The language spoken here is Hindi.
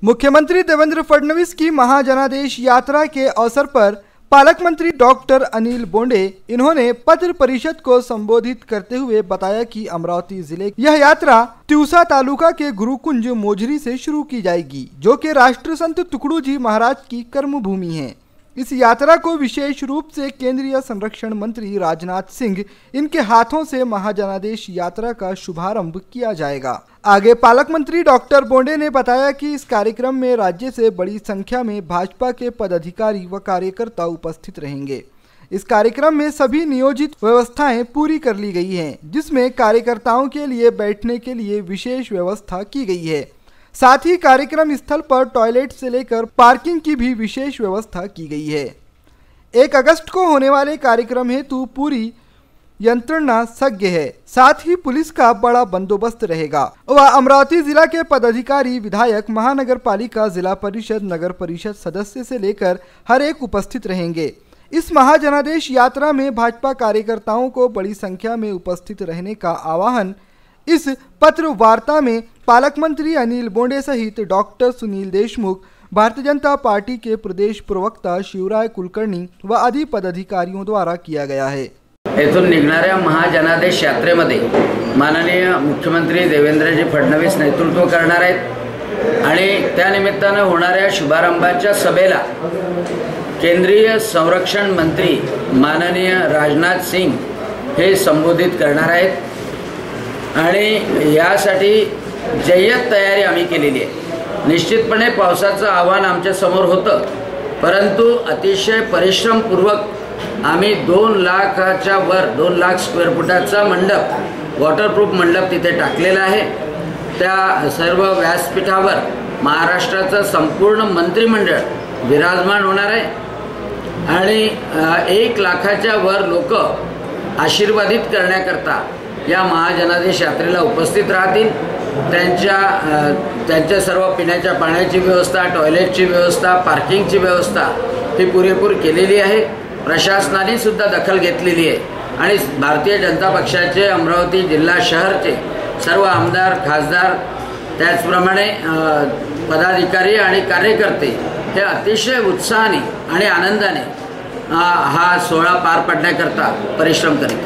मुख्यमंत्री देवेंद्र फडणवीस की महाजनादेश यात्रा के अवसर पर पालक मंत्री डॉक्टर अनिल बोंडे इन्होंने पत्र परिषद को संबोधित करते हुए बताया कि अमरावती जिले की यह यात्रा तिवसा तालुका के गुरुकुंज मोजरी से शुरू की जाएगी, जो कि राष्ट्रसंत तुकडोजी महाराज की कर्मभूमि है। इस यात्रा को विशेष रूप से केंद्रीय संरक्षण मंत्री राजनाथ सिंह इनके हाथों से महाजनादेश यात्रा का शुभारंभ किया जाएगा। आगे पालक मंत्री डॉक्टर बोंडे ने बताया कि इस कार्यक्रम में राज्य से बड़ी संख्या में भाजपा के पदाधिकारी व कार्यकर्ता उपस्थित रहेंगे। इस कार्यक्रम में सभी नियोजित व्यवस्थाएं पूरी कर ली गई हैं, जिसमें कार्यकर्ताओं के लिए बैठने के लिए विशेष व्यवस्था की गई है। साथ ही कार्यक्रम स्थल पर टॉयलेट से लेकर पार्किंग की भी विशेष व्यवस्था की गई है। 1 अगस्त को होने वाले कार्यक्रम हेतु पूरी यंत्रणा सज्ज है। साथ ही पुलिस का बड़ा बंदोबस्त रहेगा। वह अमरावती जिला के पदाधिकारी, विधायक, महानगर पालिका, जिला परिषद, नगर परिषद सदस्य से लेकर हर एक उपस्थित रहेंगे। इस महाजनादेश यात्रा में भाजपा कार्यकर्ताओं को बड़ी संख्या में उपस्थित रहने का आह्वान इस पत्र वार्ता में पालक मंत्री अनिल बोंडे सहित डॉक्टर सुनील देशमुख, भारतीय जनता पार्टी के प्रदेश प्रवक्ता शिवराय कुलकर्णी व आदि पदाधिकारियों द्वारा किया गया है। येथून निघणाऱ्या महाजनादेश यात्रेमध्ये माननीय मुख्यमंत्री देवेंद्रजी फडणवीस नेतृत्व करणार आहेत आणि त्यानिमित्ताने होणाऱ्या शुभारंभाच्या सभेला केंद्रीय संरक्षण मंत्री माननीय राजनाथ सिंग हे संबोधित करणार आहेत आणि यासाठी जय्यत तयारी आम्ही केलेली आहे। निश्चितपणे पावसाचं आव्हान आमच्या समोर होतं, परंतु अतिशय परिश्रमपूर्वक आम्ही 2 लाखाच्या वर 2 लाख स्क्वेअर फुटाचा मंडप, वॉटरप्रूफ मंडप तिथे टाकलेला आहे। त्या सर्व व्यासपीठावर महाराष्ट्राचं संपूर्ण मंत्रिमंडळ विराजमान होणार आहे आणि 1 लाखाच्या वर लोक आशीर्वादित करण्याकरता या महाजनादेश यात्रेला उपस्थित राहतील। त्यांच्या सर्व पिण्याच्या पाण्याची व्यवस्था, टॉयलेटची व्यवस्था, पार्किंगची व्यवस्था ही पुरेपूर केलेली आहे। प्रशासनाने सुद्धा दखल घेतलेली आहे आणि भारतीय जनता पक्षाचे अमरावती जिल्हा शहरचे सर्व आमदार, खासदार, त्याचप्रमाणे पदाधिकारी आणि कार्यकर्ते हे अतिशय उत्साहाने आणि आनंदाने हा सोहळा पार पाडण्याकरता परिश्रम करीत आहेत।